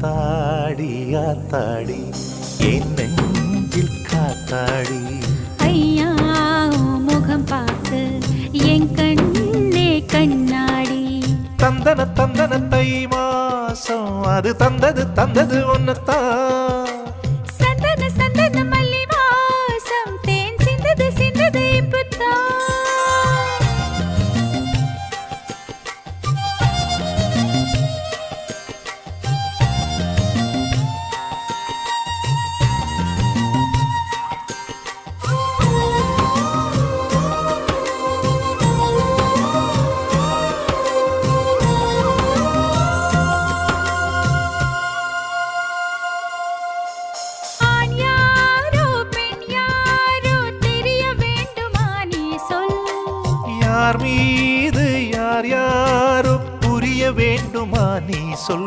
ஆத்தாடி ஆத்தாடி என் நெஞ்சில் காத்தாடி ஐயா முகம் பார்த்து என் கண்ணே கண்ணாடி தந்தன தந்தன தை மாசம் அது தந்தது ஒன்னத்தான்